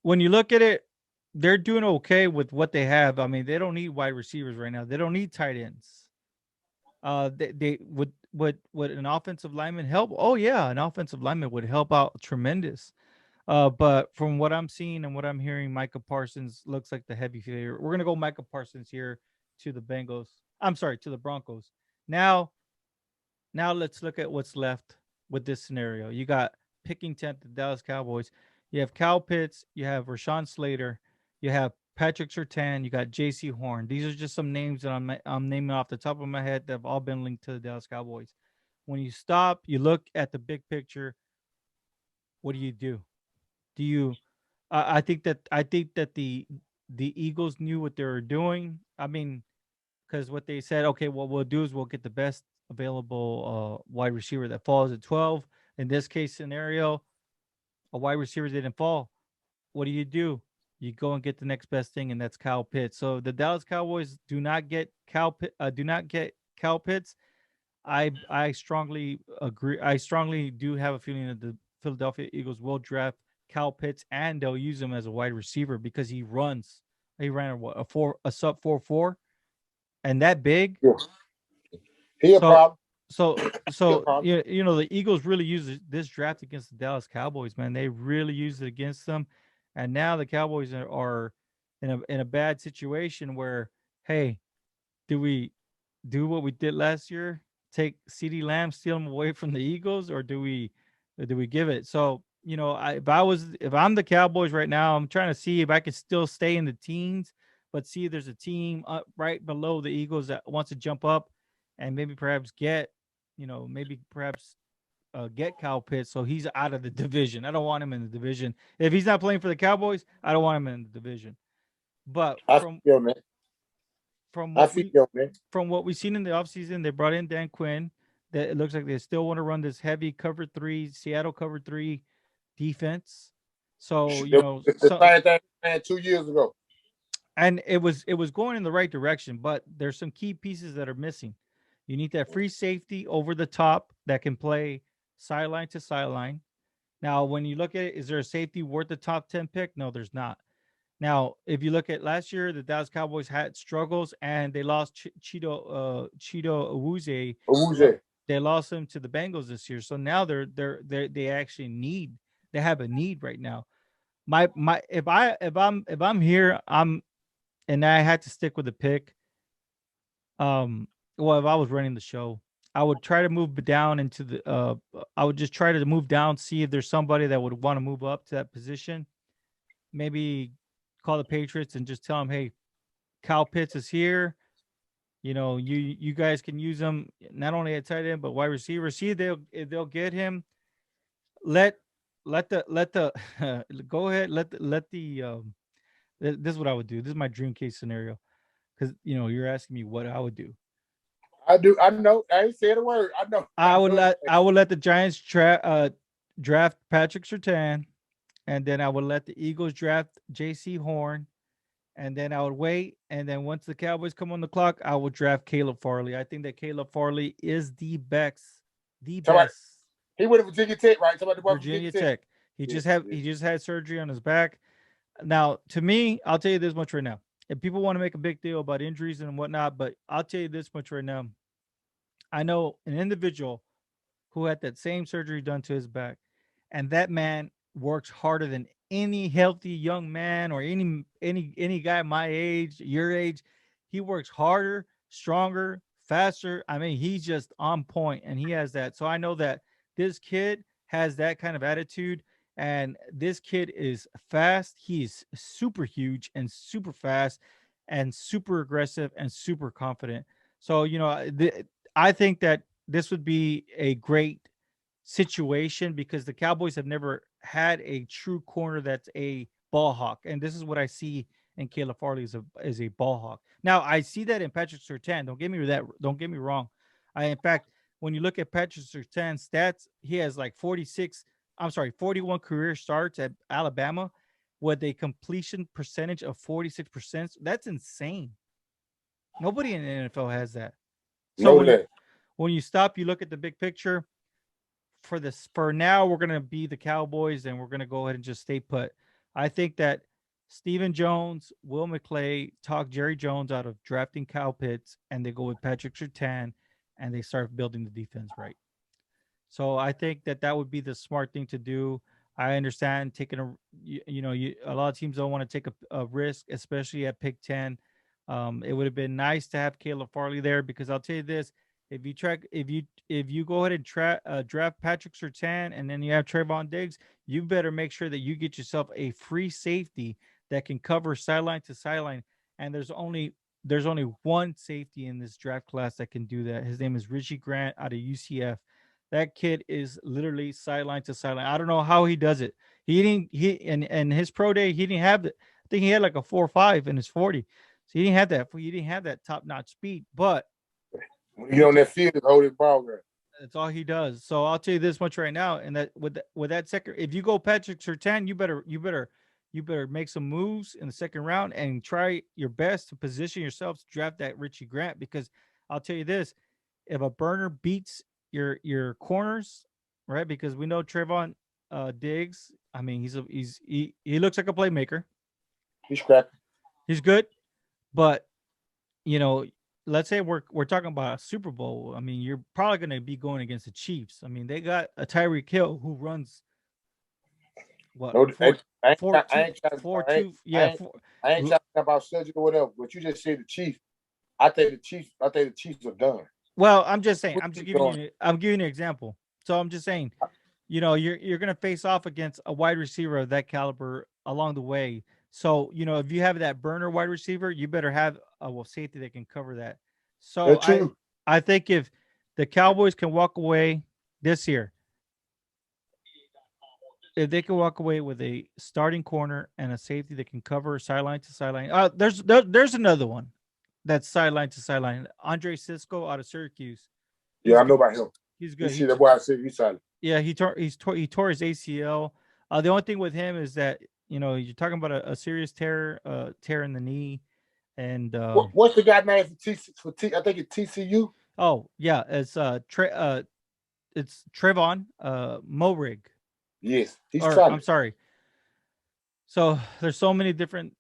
Speaker 2: when you look at it, they're doing okay with what they have. I mean, they don't need wide receivers right now. They don't need tight ends. They would an offensive lineman help? Oh yeah, an offensive lineman would help out tremendous. But from what I'm seeing and what I'm hearing, Micah Parsons looks like the heavy favorite. We're gonna go Micah Parsons here to the Bengals. I'm sorry, to the Broncos. Now let's look at what's left with this scenario. You got picking 10th, the Dallas Cowboys. You have Kyle Pitts, you have Rashawn Slater, you have Patrick Surtain, you got J.C. Horn. These are just some names that I'm naming off the top of my head that have all been linked to the Dallas Cowboys. When you stop, you look at the big picture. What do? Do you? I think that the Eagles knew what they were doing. I mean, because what they said, okay, what we'll do is we'll get the best available wide receiver that falls at 12. In this case scenario, a wide receiver didn't fall. What do? You go and get the next best thing, and that's Kyle Pitts. So the Dallas Cowboys do not get Kyle Pitts. I strongly agree. I strongly do have a feeling that the Philadelphia Eagles will draft Kyle Pitts, and they'll use him as a wide receiver because he runs. He ran a sub 4.4, and that big.
Speaker 1: Yeah. He a problem.
Speaker 2: So the Eagles really use this draft against the Dallas Cowboys, man. They really used it against them, and now the Cowboys are in a bad situation where, hey, do we do what we did last year? Take CeeDee Lamb, steal him away from the Eagles, or do we give it? So if I'm the Cowboys right now, I'm trying to see if I can still stay in the teens, but see if there's a team right below the Eagles that wants to jump up and maybe perhaps get Kyle Pitts so he's out of the division. I don't want him in the division. If he's not playing for the Cowboys, I don't want him in the division. But from what we've seen in the offseason, they brought in Dan Quinn. That it looks like they still want to run this heavy cover 3, Seattle cover 3 defense. So
Speaker 1: it's the same thing 2 years ago,
Speaker 2: and it was going in the right direction, but there's some key pieces that are missing. You need that free safety over the top that can play sideline to sideline. Now, when you look at it, is there a safety worth the top 10 pick? No, there's not. Now, if you look at last year, the Dallas Cowboys had struggles and they lost Chido Awuzie. They lost him to the Bengals this year. So now they actually have a need right now. If I'm here, and I had to stick with the pick. Well, if I was running the show, I would try to move down into the I would just try to move down, see if there's somebody that would want to move up to that position. Maybe call the Patriots and just tell them, hey, Kyle Pitts is here. You guys can use him not only at tight end but wide receiver. See if they'll get him. Let the go ahead. Let the this is what I would do. This is my dream case scenario because you're asking me what I would do.
Speaker 1: I do. I know. I ain't said a word. I know.
Speaker 2: I would let the Giants draft Patrick Surtain, and then I would let the Eagles draft J.C. Horn, and then I would wait. And then once the Cowboys come on the clock, I would draft Caleb Farley. I think that Caleb Farley is the best. The best.
Speaker 1: He went to Virginia Tech, right?
Speaker 2: Virginia Tech. He just had surgery on his back. Now, to me, I'll tell you this much right now. If people want to make a big deal about injuries and whatnot, but I'll tell you this much right now. I know an individual who had that same surgery done to his back, and that man works harder than any healthy young man or any guy my age, your age. He works harder, stronger, faster. I mean, he's just on point, and he has that. So I know that this kid has that kind of attitude, and this kid is fast. He's super huge and super fast, and super aggressive and super confident. So I think that this would be a great situation because the Cowboys have never had a true corner that's a ball hawk, and this is what I see in Caleb Farley as a ball hawk. Now I see that in Patrick Surtain. Don't get me wrong. In fact, when you look at Patrick Surtain's stats, he has like 41 career starts at Alabama with a completion percentage of 46%. That's insane. Nobody in the NFL has that. So when you stop, you look at the big picture. For now, we're gonna be the Cowboys, and we're gonna go ahead and just stay put. I think that Stephen Jones, Will McClay talk Jerry Jones out of drafting Kyle Pitts, and they go with Patrick Surtain, and they start building the defense right. So I think that would be the smart thing to do. I understand taking a lot of teams don't want to take a risk, especially at pick 10. It would have been nice to have Caleb Farley there because I'll tell you this: if you go ahead and draft Patrick Surtain and then you have Trayvon Diggs, you better make sure that you get yourself a free safety that can cover sideline to sideline. And there's only one safety in this draft class that can do that. His name is Richie Grant out of UCF. That kid is literally sideline to sideline. I don't know how he does it. He didn't and his pro day he didn't have the. I think he had like a 4.5 in his 40. So he didn't have that. He didn't have that top notch speed. But
Speaker 1: when you on that field, hold his ball girl.
Speaker 2: That's all he does. So I'll tell you this much right now, and that with that second, if you go Patrick Surtain, you better make some moves in the second round and try your best to position yourself to draft that Richie Grant because I'll tell you this: if a burner beats your corners, right? Because we know Trayvon Diggs. I mean, he looks like a playmaker.
Speaker 1: He's cracking.
Speaker 2: He's good, but you know, let's say we're talking about a Super Bowl. I mean, you're probably going to be going against the Chiefs. I mean, they got a Tyreek Hill who runs what
Speaker 1: No,
Speaker 2: four
Speaker 1: I
Speaker 2: two
Speaker 1: ain't trying
Speaker 2: four
Speaker 1: I ain't,
Speaker 2: two
Speaker 1: I
Speaker 2: yeah
Speaker 1: ain't,
Speaker 2: four,
Speaker 1: I ain't talking about surgery or whatever. But you just said the Chiefs. I think the Chiefs are done.
Speaker 2: well, I'm just saying.
Speaker 1: What
Speaker 2: I'm just
Speaker 1: you
Speaker 2: giving
Speaker 1: doing?
Speaker 2: you. I'm giving you an example. So I'm just saying. You're going to face off against a wide receiver of that caliber along the way. So if you have that burner wide receiver, you better have a safety that can cover that. So
Speaker 1: That's true.
Speaker 2: I think if the Cowboys can walk away this year, if they can walk away with a starting corner and a safety that can cover sideline to sideline, there's another one that's sideline to sideline. Andre Cisco out of Syracuse.
Speaker 1: Yeah,
Speaker 2: He's
Speaker 1: I know
Speaker 2: good.
Speaker 1: about him.
Speaker 2: He's
Speaker 1: You
Speaker 2: good.
Speaker 1: see that boy I said you silent.
Speaker 2: Yeah, he tore his ACL. The only thing with him is that you're talking about a serious tear in the knee, and
Speaker 1: What's the guy name for T? I think it's TCU.
Speaker 2: oh yeah, it's Trevon Morig.
Speaker 1: Yes, he's
Speaker 2: Or I'm
Speaker 1: solid.
Speaker 2: sorry. So there's so many different.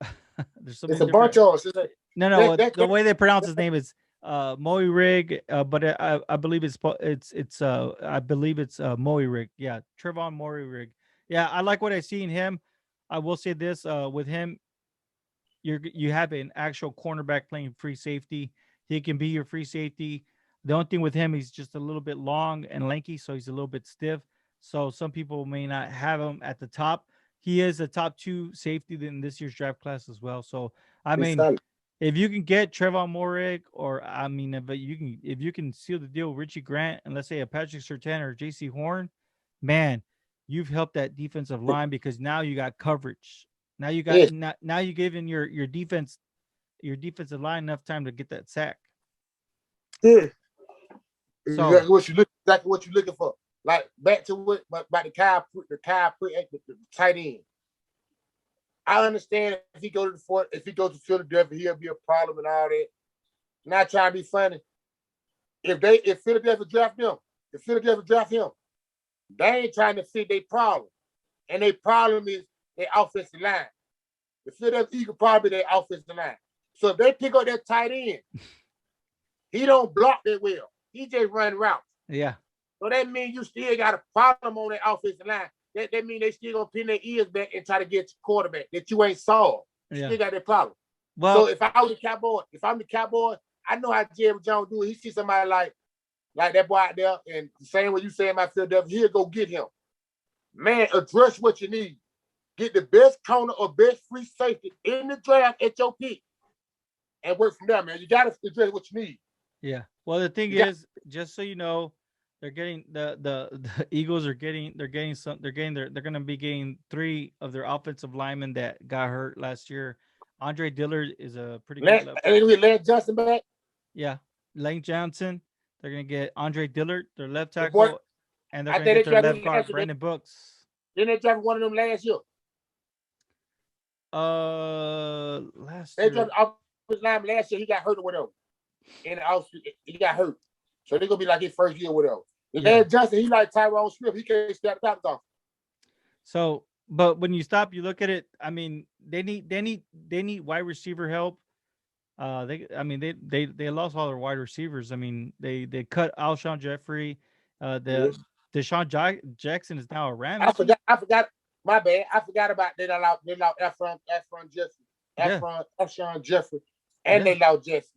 Speaker 2: There's so
Speaker 1: It's
Speaker 2: many
Speaker 1: a bunch
Speaker 2: different.
Speaker 1: of us.
Speaker 2: No. The
Speaker 1: That,
Speaker 2: way they pronounce his name is Moirig, but I believe I believe it's Moirig. Yeah, Trevon Moirig. Yeah, I like what I see in him. I will say this with him, you have an actual cornerback playing free safety. He can be your free safety. The only thing with him, he's just a little bit long and lanky, so he's a little bit stiff. So some people may not have him at the top. He is a top 2 safety in this year's draft class as well. So I
Speaker 1: he's
Speaker 2: mean,
Speaker 1: solid.
Speaker 2: if you can get Trevon Morig, or I mean, if you can seal the deal with Richie Grant and let's say a Patrick Surtain or J.C. Horn, man, you've helped that defensive line because now you got coverage. Now you got
Speaker 1: Yes.
Speaker 2: now you giving your defensive line enough time to get that sack.
Speaker 1: Yeah.
Speaker 2: So
Speaker 1: Exactly what you're looking for. Like back to what about the tight end. I understand if he goes to Philadelphia, he'll be a problem and all that. Not trying to be funny. If Philadelphia draft him, they ain't trying to fit their problem. And their problem is their offensive line. The Philadelphia Eagles probably their offensive line. So if they pick up that tight end, he don't block that well. He just run routes.
Speaker 2: yeah,
Speaker 1: So that means you still got a problem on that offensive line. that means they still gonna pin their ears back and try to get your quarterback that you ain't solved. You still got that problem.
Speaker 2: Well,
Speaker 1: so if I'm the Cowboy, I know how Jerry Jones do it. He see somebody like that boy out there, and the same way you say about Philadelphia, he'll go get him. Man, address what you need. Get the best corner or best free safety in the draft at your pick, and work from there, man. You gotta address what you need.
Speaker 2: yeah. Well, the thing is, just so you know, they're getting the Eagles are getting they're gonna be getting 3 of their offensive linemen that got hurt last year. Andre Dillard is a pretty good left.
Speaker 1: And we Lance Johnson back.
Speaker 2: Yeah, Lane Johnson. They're gonna get Andre Dillard, their left tackle, and they're gonna get their left guard, Brandon Brooks.
Speaker 1: Didn't they draft one of them last year?
Speaker 2: Last
Speaker 1: they
Speaker 2: year.
Speaker 1: Drafted offensive lineman last year. He got hurt or whatever. In the outfit, he got hurt. So they're gonna be like his first year or whatever. Lance Johnson, he like Tyrone Smith. He can't stay at the top off.
Speaker 2: So, but when you stop, you look at it. I mean, they need wide receiver help. They lost all their wide receivers. I mean, they cut Alshon Jeffrey. Deshaun Jackson is now a Ram.
Speaker 1: I forgot. My bad. I forgot about they lost Efron Jeffrey. Alshon Jeffrey, and they lost Jesse.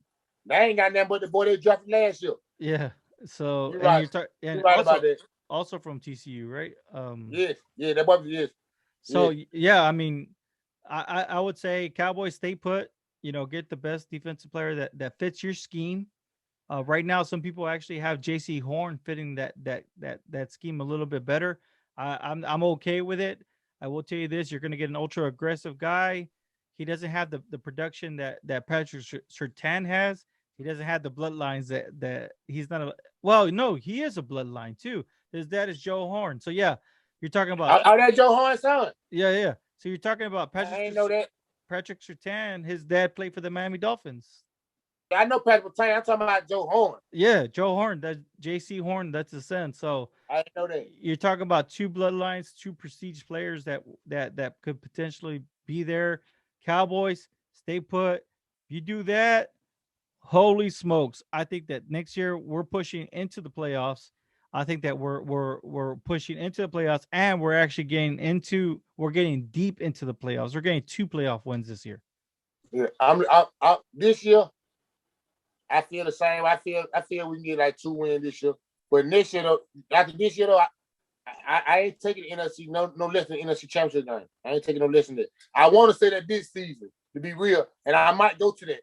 Speaker 1: They ain't got nothing but the boy they drafted last year.
Speaker 2: Yeah. So
Speaker 1: you're right.
Speaker 2: You're
Speaker 1: right
Speaker 2: also,
Speaker 1: about that.
Speaker 2: Also from TCU, right?
Speaker 1: Yes. Yeah, that boy is.
Speaker 2: So yeah, I mean, I would say Cowboys stay put. You know, get the best defensive player that fits your scheme. Right now, some people actually have J.C. Horn fitting that scheme a little bit better. I'm okay with it. I will tell you this: you're going to get an ultra aggressive guy. He doesn't have the production that Patrick Surtain has. He doesn't have the bloodlines that he's not a. Well, no, he is a bloodline too. His dad is Joe Horn. So yeah, you're talking about.
Speaker 1: Oh, that Joe Horn's son.
Speaker 2: Yeah. So you're talking about Patrick.
Speaker 1: I ain't know that.
Speaker 2: Patrick Surtain. His dad played for the Miami Dolphins.
Speaker 1: I know Patrick Surtain. I'm talking about Joe Horn.
Speaker 2: Yeah, Joe Horn. That's J.C. Horn. That's his son. So
Speaker 1: I didn't know that.
Speaker 2: You're talking about 2 bloodlines, 2 prestige players that could potentially be there. Cowboys, stay put. If you do that, holy smokes! I think that next year we're pushing into the playoffs. I think that we're pushing into the playoffs, and we're actually getting deep into the playoffs. We're getting 2 playoff wins this year.
Speaker 1: Yeah, I'm this year. I feel the same. I feel we can get like 2 wins this year. But next year, though, after this year, though, I ain't taking NFC no less than NFC Championship game. I ain't taking no less than that. I want to say that this season, to be real, and I might go to that.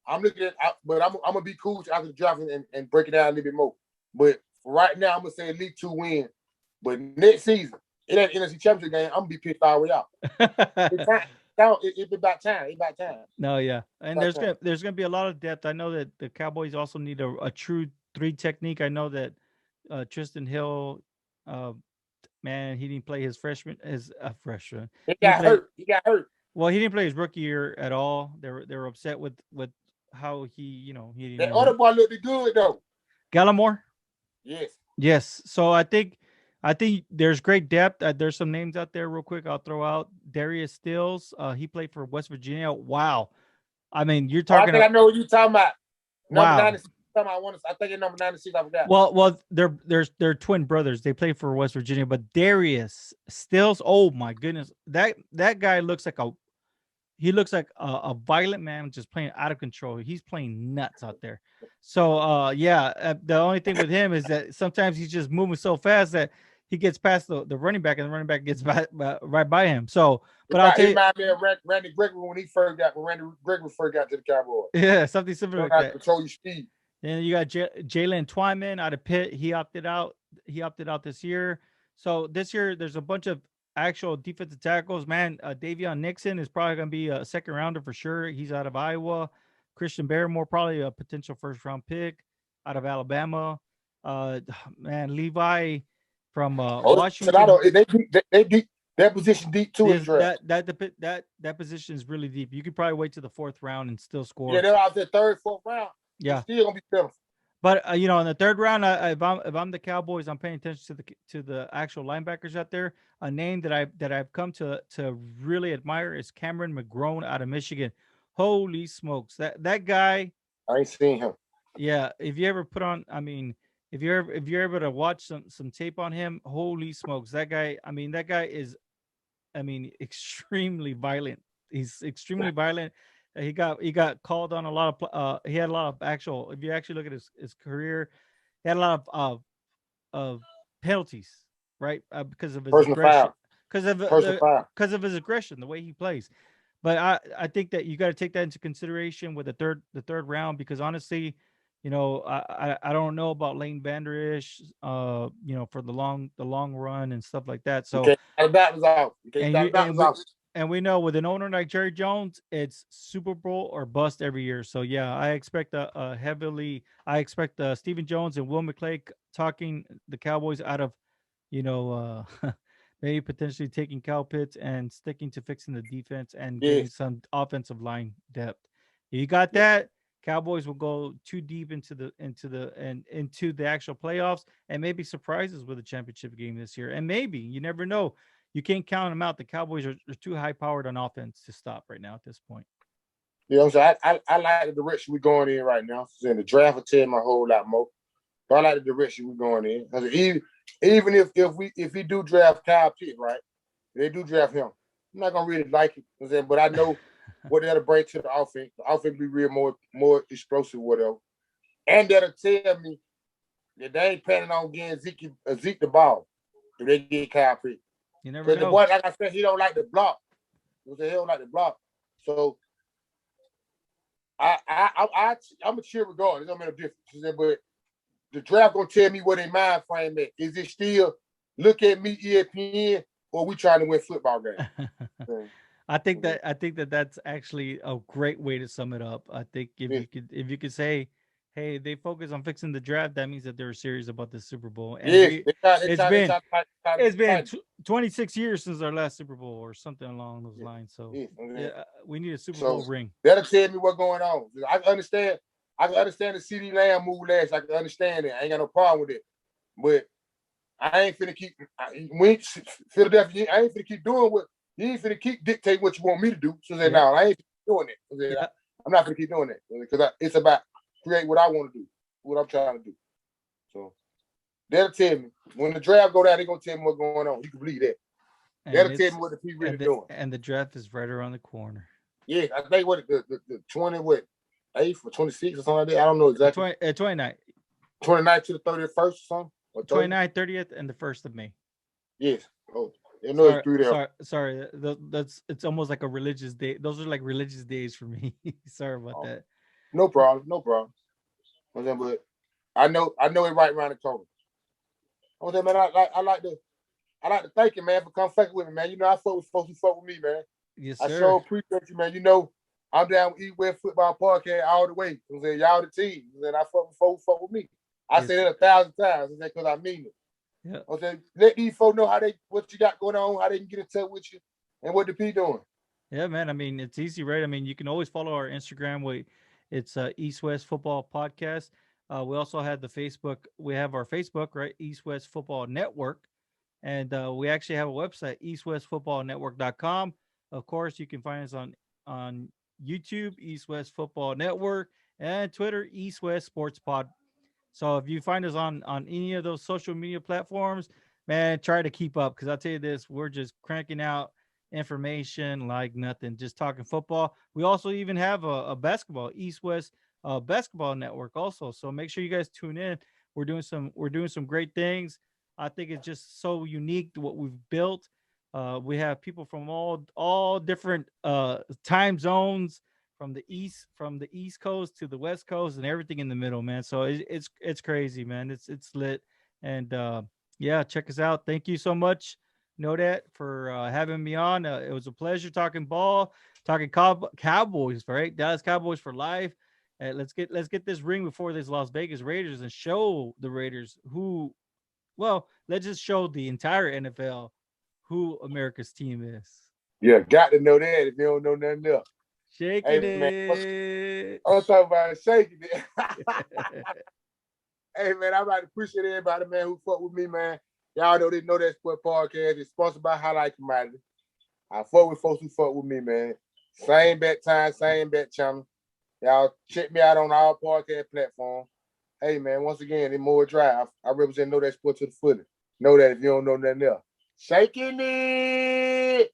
Speaker 1: I'm looking at, but I'm gonna be cool after the draft and break it down a little bit more. But right now, I'm gonna say at least 2 wins. But next season, it ain't NFC Championship game. I'm gonna be pissed all the way out. It's about time. It's about time.
Speaker 2: No, yeah, and there's gonna be a lot of depth. I know that the Cowboys also need a true 3 technique. I know that Tristan Hill, man, he didn't play his freshman.
Speaker 1: He got hurt.
Speaker 2: Well, he didn't play his rookie year at all. They were upset with how he didn't.
Speaker 1: That other boy looked good though.
Speaker 2: Gallimore.
Speaker 1: Yes.
Speaker 2: So I think there's great depth. There's some names out there real quick. I'll throw out Darius Stills. He played for West Virginia. Wow. I mean, you're talking.
Speaker 1: I know what you're talking about.
Speaker 2: Wow.
Speaker 1: Number 96. I think it's number 96. I forgot.
Speaker 2: Well, they're twin brothers. They play for West Virginia, but Darius Stills. Oh my goodness, that guy looks like a violent man just playing out of control. He's playing nuts out there. So the only thing with him is that sometimes he's just moving so fast that he gets past the running back, and the running back gets right by him. So, but I'll tell you,
Speaker 1: remind me of Randy Gregory when Randy Gregory first got to the Cowboys.
Speaker 2: Yeah, something similar like that.
Speaker 1: Control your speed.
Speaker 2: Then you got Jalen Twyman out of Pitt. He opted out. This year. So this year there's a bunch of actual defensive tackles. Man, Davion Nixon is probably going to be a second rounder for sure. He's out of Iowa. Christian Barrymore, probably a potential first round pick out of Alabama. Man, Levi from Washington.
Speaker 1: They deep. That position deep too.
Speaker 2: That position is really deep. You could probably wait to the 4th round and still score.
Speaker 1: Yeah, they're out there 3rd, 4th round.
Speaker 2: Yeah,
Speaker 1: it's still gonna be pitiful.
Speaker 2: But in the 3rd round, if I'm the Cowboys, I'm paying attention to the actual linebackers out there. A name that I've come to really admire is Cameron McGrone out of Michigan. Holy smokes, that guy!
Speaker 1: I ain't seen him.
Speaker 2: Yeah, if you ever put on, I mean, if you're able to watch some tape on him, holy smokes, that guy is, extremely violent. He's extremely violent. He got called on a lot of he had a lot of actual, if you actually look at his career, he had a lot of penalties, right? Because of his
Speaker 1: Personal
Speaker 2: aggression,
Speaker 1: foul.
Speaker 2: because of
Speaker 1: Personal
Speaker 2: the
Speaker 1: foul.
Speaker 2: because of his aggression, the way he plays. But I think that you got to take that into consideration with the third round, because honestly, I don't know about Lane Vanderish, for the long run and stuff like that.
Speaker 1: You
Speaker 2: So
Speaker 1: can't count the battles off. You can't
Speaker 2: and
Speaker 1: count
Speaker 2: you
Speaker 1: the battles
Speaker 2: and we
Speaker 1: off.
Speaker 2: and we know with an owner like Jerry Jones, it's Super Bowl or bust every year. So yeah, I expect Stephen Jones and Will McClay talking the Cowboys out of, maybe potentially taking Cal Pitts and sticking to fixing the defense and getting
Speaker 1: Yes.
Speaker 2: some offensive line depth. You got
Speaker 1: Yeah.
Speaker 2: that. Cowboys will go too deep into the actual playoffs, and maybe surprises with a championship game this year. And maybe, you never know, you can't count them out. The Cowboys are too high powered on offense to stop right now at this point.
Speaker 1: You know what I'm saying? I like the direction we're going in right now. So in the draft will tell me a whole lot more. But I like the direction we're going in. Even if we do draft Kyle Pitt, right? They do draft him. I'm not gonna really like it, you know what I'm saying? But I know what that'll bring to the offense. The offense be real more explosive, whatever. And that'll tell me that they ain't planning on getting Zeke the ball if they get Kyle Pitt.
Speaker 2: You never
Speaker 1: Because the
Speaker 2: know.
Speaker 1: boy, like I said, he don't like the block. He don't like the block. So I'm a cheer regardless. It don't make no difference. But the draft gonna tell me what their mind frame is. Is it still look at me, ESPN, or we trying to win football games?
Speaker 2: I think that that's actually a great way to sum it up. I think
Speaker 1: Yeah,
Speaker 2: if you could say, hey, they focus on fixing the draft, that means that they're serious about the Super Bowl. And
Speaker 1: yeah.
Speaker 2: we
Speaker 1: They try, they
Speaker 2: it's
Speaker 1: try, they
Speaker 2: been
Speaker 1: try, try, try to
Speaker 2: it's been
Speaker 1: fight.
Speaker 2: 26 years since our last Super Bowl or something along those
Speaker 1: Yeah,
Speaker 2: lines. So
Speaker 1: yeah.
Speaker 2: yeah, we need a Super
Speaker 1: So
Speaker 2: Bowl ring.
Speaker 1: that'll tell me what's going on. I can understand. I can understand the CD Lamb move last. I can understand it. I ain't got no problem with it. But I ain't finna keep. Philadelphia. I ain't finna keep doing what you ain't finna keep dictating what you want me to do. So say
Speaker 2: Yeah,
Speaker 1: no, I ain't doing it.
Speaker 2: yeah,
Speaker 1: I'm not gonna keep doing that because it's about create what I want to do, what I'm trying to do. So they'll tell me when the draft go down. They're gonna tell me what's going on. You can believe that.
Speaker 2: and
Speaker 1: That'll tell
Speaker 2: it's
Speaker 1: me what the people
Speaker 2: and
Speaker 1: really
Speaker 2: the
Speaker 1: doing.
Speaker 2: and the draft is right around the corner.
Speaker 1: Yeah, I think what the 20 what 8th or 26 or something like that. I don't know exactly.
Speaker 2: 29th,
Speaker 1: 29th to the 31st or something or 30th.
Speaker 2: 29th, 30th, and the 1st of May.
Speaker 1: Yes. Oh, you know it's
Speaker 2: Sorry,
Speaker 1: 3 there.
Speaker 2: sorry. That's it's almost like a religious day. Those are like religious days for me. Sorry about
Speaker 1: Oh,
Speaker 2: that.
Speaker 1: no problem, no problem. But I know it right around the corner. Man, I like to thank you, man, for coming fucking with me, man. I fuck with folks who fuck with me, man.
Speaker 2: Yes,
Speaker 1: I
Speaker 2: sir.
Speaker 1: sure appreciate you, man. I'm down with East West Football Podcast all the way. Y'all the team. And I fuck with folks who fuck with me. I say
Speaker 2: Yes.
Speaker 1: that 1,000 times, because I mean it.
Speaker 2: Yeah.
Speaker 1: Let these folks know what you got going on, how they can get in touch with you, and what the P doing.
Speaker 2: Yeah, man. It's easy, right? You can always follow our Instagram. It's East West Football Podcast. We also have the Facebook. We have our Facebook, right? East West Football Network. And we actually have a website, eastwestfootballnetwork.com. Of course, you can find us on YouTube, East West Football Network, and Twitter, East West Sports Pod. So if you find us on any of those social media platforms, man, try to keep up, because I'll tell you this, we're just cranking out information like nothing, just talking football. We also even have a basketball, East West Basketball Network also. So make sure you guys tune in. We're doing some great things. I think it's just so unique to what we've built. We have people from all different time zones, from the east coast to the west coast and everything in the middle, man. So it's crazy, man. It's lit. And yeah, check us out. Thank you so much, Know that, for having me on. It was a pleasure talking ball, talking Cowboys, right? Dallas Cowboys for life. Let's get this ring before this Las Vegas Raiders, and show the Raiders who. Well, let's just show the entire NFL who America's team is.
Speaker 1: Yeah, got to know that if you don't know nothing else.
Speaker 2: Shaking
Speaker 1: Hey, man,
Speaker 2: it.
Speaker 1: I'm talking about shaking it. Hey, man, I like to appreciate everybody, man, who fuck with me, man. Y'all know that sport podcast is sponsored by Highlight Commodity. I fuck with folks who fuck with me, man. Same bet time, same bet channel. Y'all check me out on all podcast platforms. Hey, man, once again, in Moore Drive, I represent Know That Sport to the footy. Know that if you don't know nothing else. Shaking it.